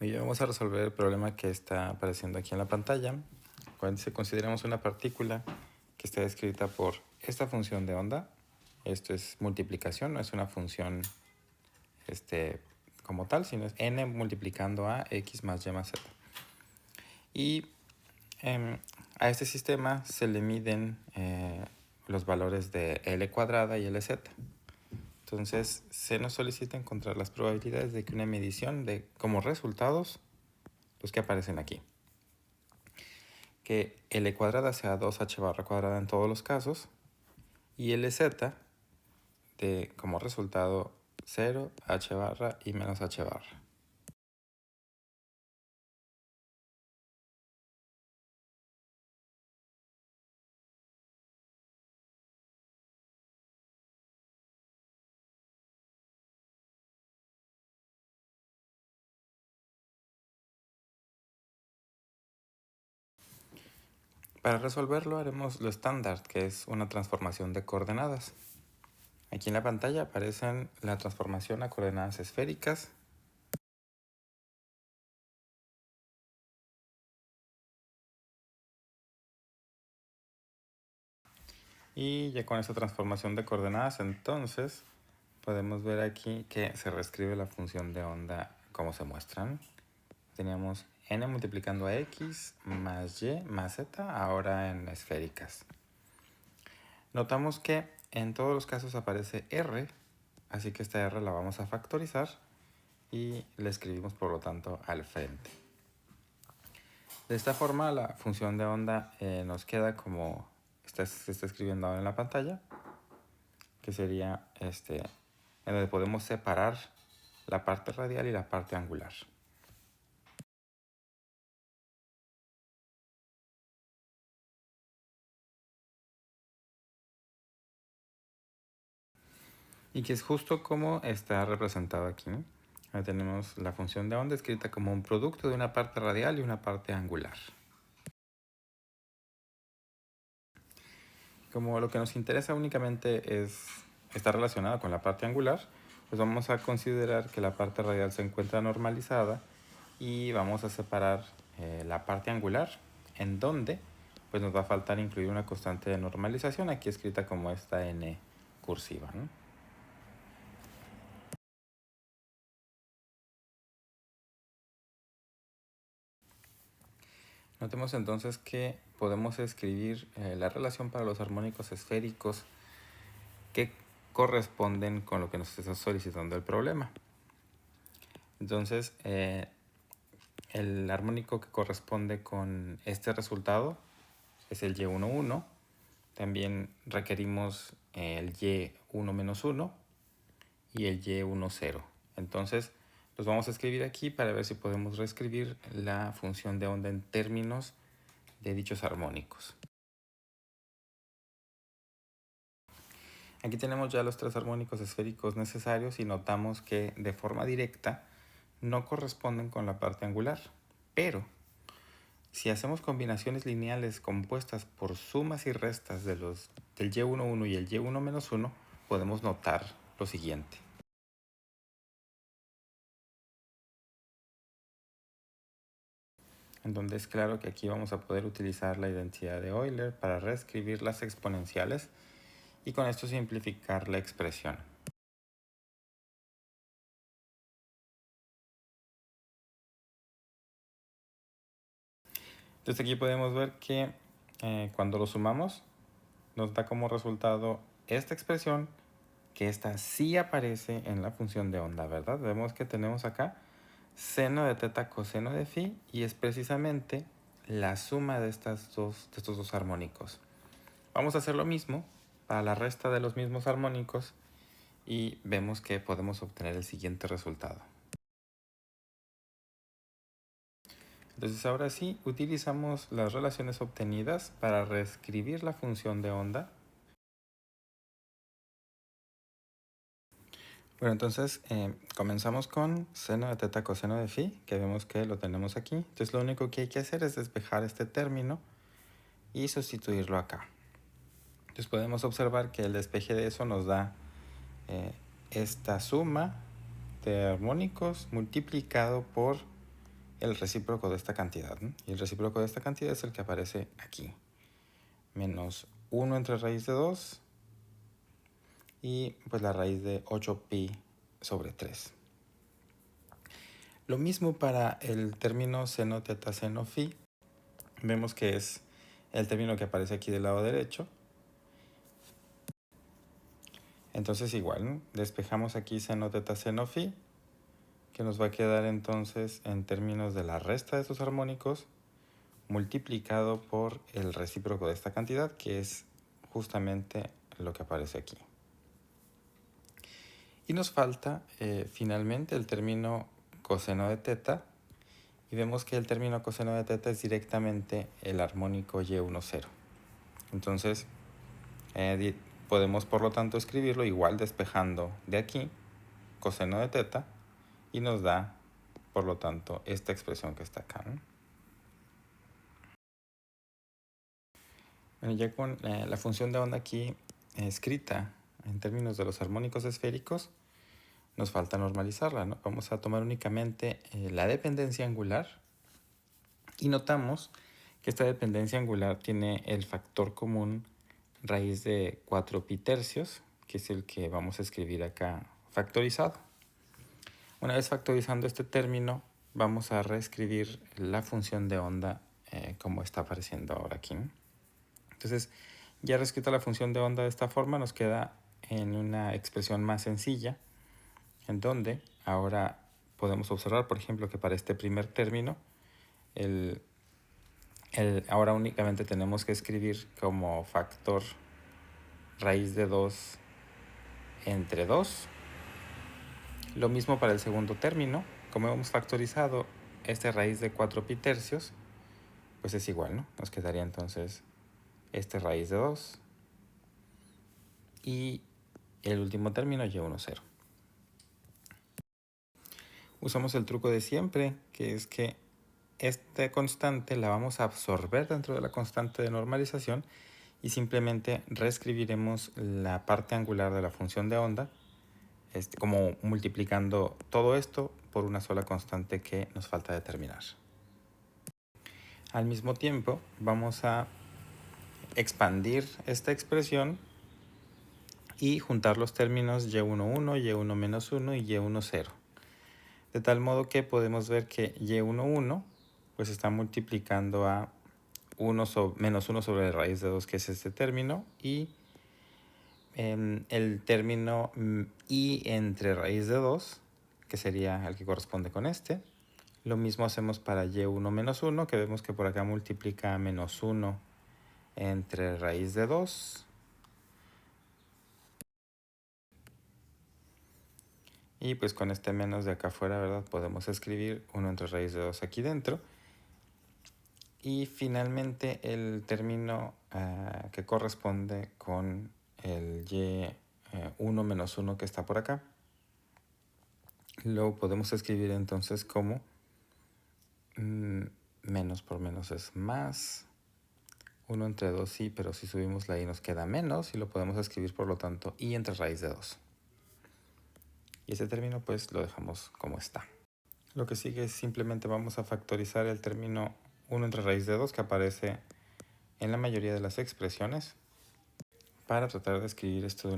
Muy bien, vamos a resolver el problema que está apareciendo aquí en la pantalla. Cuando consideramos una partícula que está descrita por esta función de onda, esto es multiplicación, no es una función como tal, sino es n multiplicando a x más y más z. Y a este sistema se le miden los valores de L cuadrada y Lz. Entonces se nos solicita encontrar las probabilidades de que una medición de como resultados los que aparecen aquí. Que L cuadrada sea 2h barra cuadrada en todos los casos y Lz de como resultado 0, h barra y menos h barra. Para resolverlo haremos lo estándar, que es una transformación de coordenadas. Aquí en la pantalla aparecen la transformación a coordenadas esféricas. Y ya con esta transformación de coordenadas, entonces, podemos ver aquí que se reescribe la función de onda como se muestran. Teníamos n multiplicando a x más y más z, ahora en esféricas. Notamos que en todos los casos aparece r, así que esta r la vamos a factorizar y la escribimos por lo tanto al frente. De esta forma la función de onda nos queda como se está escribiendo ahora en la pantalla, que sería en donde podemos separar la parte radial y la parte angular. Y que es justo como está representado aquí. Ahí tenemos la función de onda escrita como un producto de una parte radial y una parte angular. Como lo que nos interesa únicamente está relacionado con la parte angular, pues vamos a considerar que la parte radial se encuentra normalizada y vamos a separar la parte angular, en donde pues nos va a faltar incluir una constante de normalización, aquí escrita como esta n cursiva, ¿no? Notemos entonces que podemos escribir la relación para los armónicos esféricos que corresponden con lo que nos está solicitando el problema. Entonces, el armónico que corresponde con este resultado es el y11. También requerimos el y1 menos 1 y el y10. Entonces, los vamos a escribir aquí para ver si podemos reescribir la función de onda en términos de dichos armónicos. Aquí tenemos ya los tres armónicos esféricos necesarios y notamos que de forma directa no corresponden con la parte angular, pero si hacemos combinaciones lineales compuestas por sumas y restas del y11 y el y1 menos 1, podemos notar lo siguiente. En donde es claro que aquí vamos a poder utilizar la identidad de Euler para reescribir las exponenciales y con esto simplificar la expresión. Entonces aquí podemos ver que cuando lo sumamos nos da como resultado esta expresión, que esta sí aparece en la función de onda, ¿verdad? Vemos que tenemos acá seno de teta coseno de phi y es precisamente la suma de estos dos armónicos. Vamos a hacer lo mismo para la resta de los mismos armónicos y vemos que podemos obtener el siguiente resultado. Entonces ahora sí, utilizamos las relaciones obtenidas para reescribir la función de onda. Bueno, entonces comenzamos con seno de teta coseno de phi, que vemos que lo tenemos aquí. Entonces lo único que hay que hacer es despejar este término y sustituirlo acá. Entonces podemos observar que el despeje de eso nos da esta suma de armónicos multiplicado por el recíproco de esta cantidad, ¿no? Y el recíproco de esta cantidad es el que aparece aquí. Menos 1 entre raíz de 2 y pues la raíz de 8pi sobre 3. Lo mismo para el término seno teta seno phi. Vemos que es el término que aparece aquí del lado derecho. Entonces igual, ¿no? Despejamos aquí seno teta seno phi, que nos va a quedar entonces en términos de la resta de estos armónicos multiplicado por el recíproco de esta cantidad, que es justamente lo que aparece aquí. Y nos falta finalmente el término coseno de teta, y vemos que el término coseno de teta es directamente el armónico y10. Entonces podemos por lo tanto escribirlo igual despejando de aquí coseno de teta y nos da por lo tanto esta expresión que está acá, ¿no? Bueno, ya con la función de onda aquí escrita en términos de los armónicos esféricos, nos falta normalizarla, ¿no? Vamos a tomar únicamente la dependencia angular y notamos que esta dependencia angular tiene el factor común raíz de 4pi tercios, que es el que vamos a escribir acá factorizado. Una vez factorizando este término, vamos a reescribir la función de onda como está apareciendo ahora aquí. Entonces, ya reescrita la función de onda de esta forma, nos queda en una expresión más sencilla, en donde ahora podemos observar, por ejemplo, que para este primer término, ahora únicamente tenemos que escribir como factor raíz de 2 entre 2. Lo mismo para el segundo término, como hemos factorizado este raíz de 4pi tercios, pues es igual, ¿no? Nos quedaría entonces este raíz de 2 y el último término y10. Usamos el truco de siempre, que es que esta constante la vamos a absorber dentro de la constante de normalización y simplemente reescribiremos la parte angular de la función de onda, como multiplicando todo esto por una sola constante que nos falta determinar. Al mismo tiempo, vamos a expandir esta expresión y juntar los términos y11, y1-1 y y10. De tal modo que podemos ver que y11 pues está multiplicando a menos 1 sobre la raíz de 2, que es este término, y el término y entre raíz de 2, que sería el que corresponde con este. Lo mismo hacemos para y1 menos 1, que vemos que por acá multiplica a menos 1 entre raíz de 2. Y pues con este menos de acá afuera, ¿verdad? Podemos escribir 1 entre raíz de 2 aquí dentro. Y finalmente el término que corresponde con el y1 menos 1 que está por acá, lo podemos escribir entonces como menos por menos es más. 1 entre 2 sí, pero si subimos la i nos queda menos y lo podemos escribir por lo tanto i entre raíz de 2. Y ese término pues lo dejamos como está. Lo que sigue es simplemente vamos a factorizar el término 1 entre raíz de 2 que aparece en la mayoría de las expresiones para tratar de escribir esto de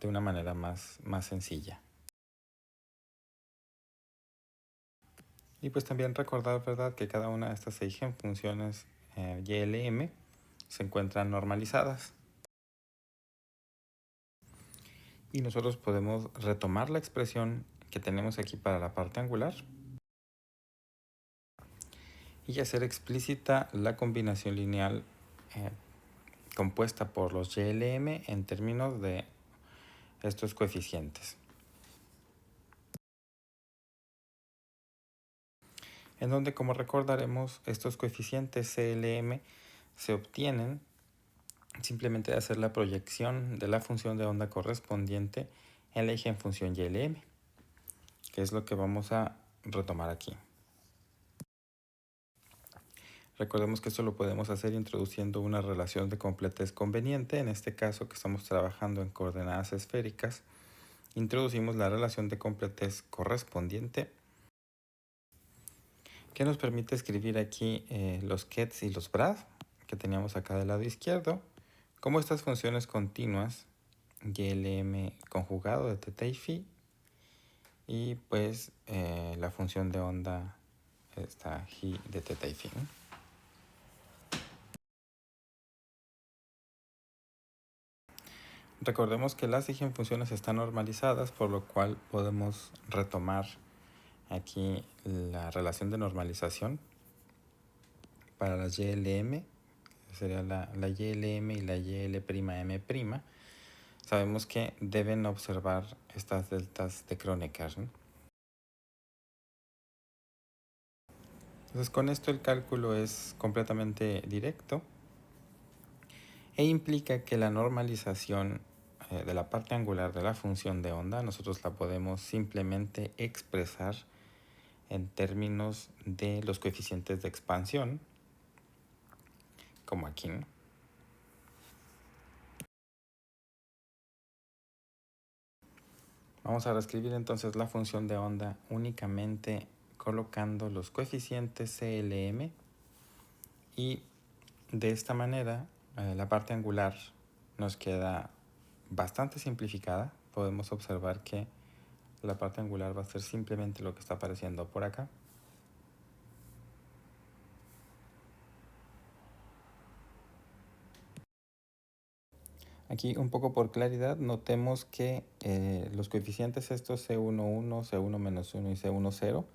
una manera más sencilla. Y pues también recordar, ¿verdad?, que cada una de estas eigenfunciones YLM se encuentran normalizadas. Y nosotros podemos retomar la expresión que tenemos aquí para la parte angular y hacer explícita la combinación lineal compuesta por los YLM en términos de estos coeficientes. En donde, como recordaremos, estos coeficientes CLM se obtienen simplemente de hacer la proyección de la función de onda correspondiente en la eigenfunción YLM, que es lo que vamos a retomar aquí. Recordemos que esto lo podemos hacer introduciendo una relación de completez conveniente. En este caso, que estamos trabajando en coordenadas esféricas, introducimos la relación de completez correspondiente que nos permite escribir aquí los gets y los brad que teníamos acá del lado izquierdo, como estas funciones continuas, ylm conjugado de teta y phi, y pues la función de onda está hi de teta y phi, ¿no? Recordemos que las eigenfunciones están normalizadas, por lo cual podemos retomar aquí la relación de normalización para las YLM, que sería la YLM y la YL'M'. Sabemos que deben observar estas deltas de Kronecker, ¿no? Entonces con esto el cálculo es completamente directo e implica que la normalización de la parte angular de la función de onda nosotros la podemos simplemente expresar en términos de los coeficientes de expansión, como aquí, ¿no? Vamos a reescribir entonces la función de onda únicamente colocando los coeficientes CLM, y de esta manera la parte angular nos queda bastante simplificada. Podemos observar que la parte angular va a ser simplemente lo que está apareciendo por acá. Aquí un poco por claridad notemos que los coeficientes estos C11, C1-1 y C10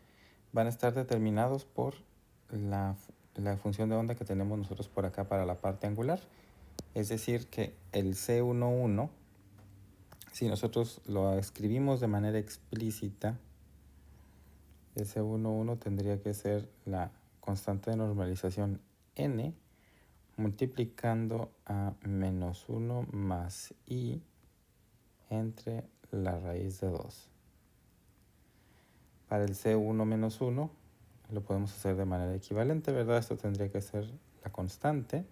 van a estar determinados por la función de onda que tenemos nosotros por acá para la parte angular. Es decir que el C11, si nosotros lo escribimos de manera explícita, el C11 tendría que ser la constante de normalización n multiplicando a menos 1 más i entre la raíz de 2. Para el C1 menos 1 lo podemos hacer de manera equivalente, ¿verdad? Esto tendría que ser la constante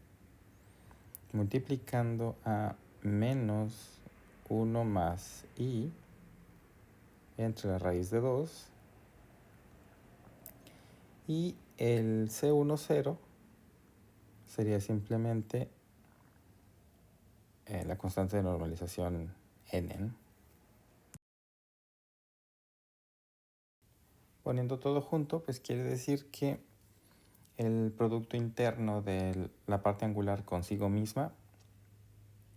multiplicando a menos 1 más i entre la raíz de 2. Y el C10 sería simplemente la constante de normalización n, ¿no? Poniendo todo junto, pues quiere decir que el producto interno de la parte angular consigo misma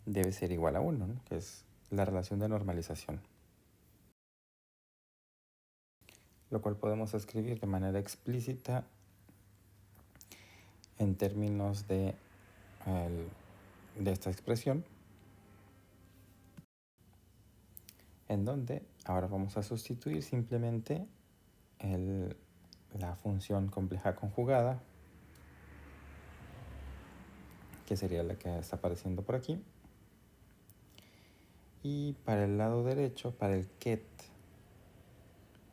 debe ser igual a 1, ¿no? Que es la relación de normalización. Lo cual podemos escribir de manera explícita en términos de esta expresión, en donde ahora vamos a sustituir simplemente la función compleja conjugada, que sería la que está apareciendo por aquí. Y para el lado derecho, para el ket,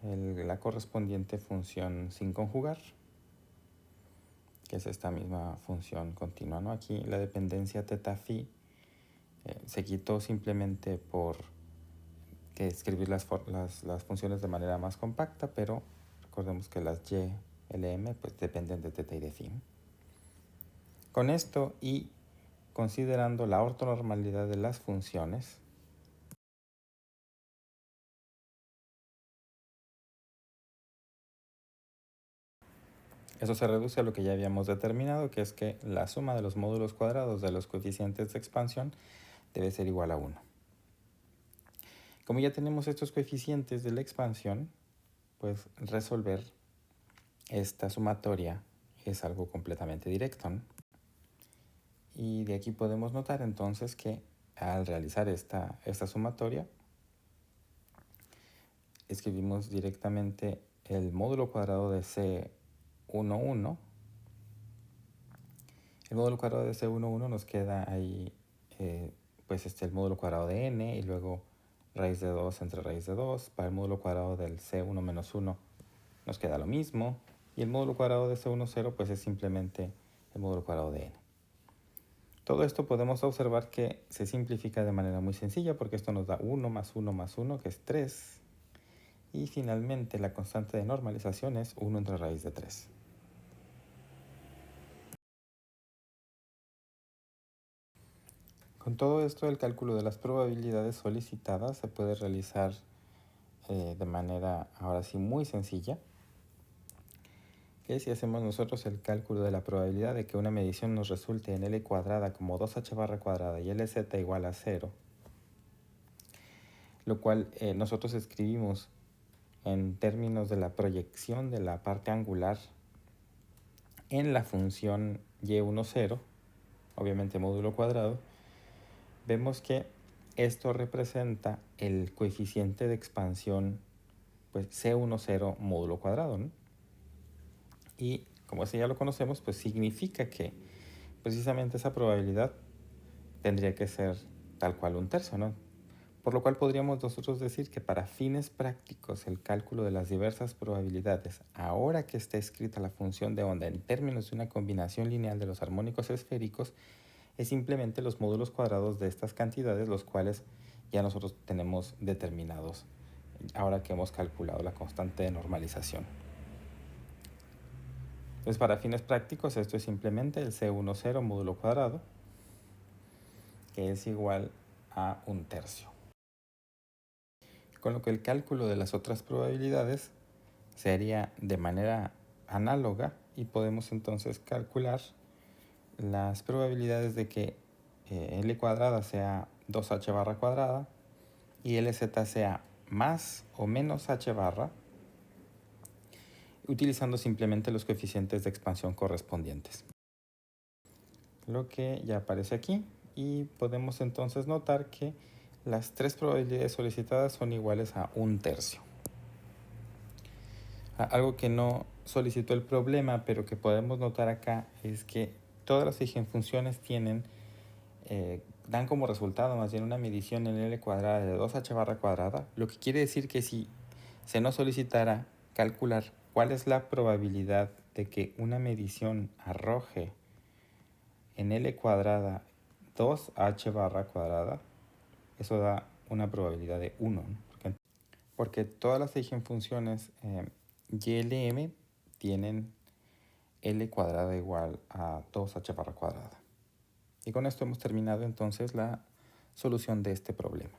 la correspondiente función sin conjugar, que es esta misma función continua, ¿no? Aquí la dependencia teta phi se quitó simplemente por que escribir las funciones de manera más compacta, pero recordemos que las y, lm pues dependen de teta y de phi. Con esto y considerando la ortonormalidad de las funciones, eso se reduce a lo que ya habíamos determinado, que es que la suma de los módulos cuadrados de los coeficientes de expansión debe ser igual a 1. Como ya tenemos estos coeficientes de la expansión, pues resolver esta sumatoria es algo completamente directo, ¿no? Y de aquí podemos notar entonces que al realizar esta sumatoria, escribimos directamente el módulo cuadrado de C11. El módulo cuadrado de C11 nos queda ahí, pues el módulo cuadrado de n y luego raíz de 2 entre raíz de 2. Para el módulo cuadrado del C1 menos 1 nos queda lo mismo. Y el módulo cuadrado de C10 pues es simplemente el módulo cuadrado de n. Todo esto podemos observar que se simplifica de manera muy sencilla porque esto nos da 1 más 1 más 1, que es 3. Y finalmente la constante de normalización es 1 entre raíz de 3. Con todo esto, el cálculo de las probabilidades solicitadas se puede realizar de manera, ahora sí, muy sencilla. Que si hacemos nosotros el cálculo de la probabilidad de que una medición nos resulte en L cuadrada como 2h barra cuadrada y LZ igual a 0, lo cual nosotros escribimos en términos de la proyección de la parte angular en la función y10, obviamente módulo cuadrado, vemos que esto representa el coeficiente de expansión pues C10 módulo cuadrado, ¿no? Y como así ya lo conocemos, pues significa que precisamente esa probabilidad tendría que ser tal cual 1/3, ¿no? Por lo cual podríamos nosotros decir que para fines prácticos el cálculo de las diversas probabilidades, ahora que está escrita la función de onda en términos de una combinación lineal de los armónicos esféricos, es simplemente los módulos cuadrados de estas cantidades, los cuales ya nosotros tenemos determinados ahora que hemos calculado la constante de normalización. Entonces, para fines prácticos, esto es simplemente el C10 módulo cuadrado, que es igual a 1/3. Con lo que el cálculo de las otras probabilidades sería de manera análoga y podemos entonces calcular las probabilidades de que L cuadrada sea 2h barra cuadrada y LZ sea más o menos h barra, utilizando simplemente los coeficientes de expansión correspondientes. Lo que ya aparece aquí, y podemos entonces notar que las tres probabilidades solicitadas son iguales a 1/3. Algo que no solicitó el problema, pero que podemos notar acá, es que todas las eigenfunciones dan como resultado más bien una medición en L cuadrada de 2h barra cuadrada, lo que quiere decir que si se nos solicitara calcular cuál es la probabilidad de que una medición arroje en L cuadrada 2h barra cuadrada, eso da una probabilidad de 1, ¿no? Porque todas las eigenfunciones YLM tienen L cuadrada igual a 2h barra cuadrada. Y con esto hemos terminado entonces la solución de este problema.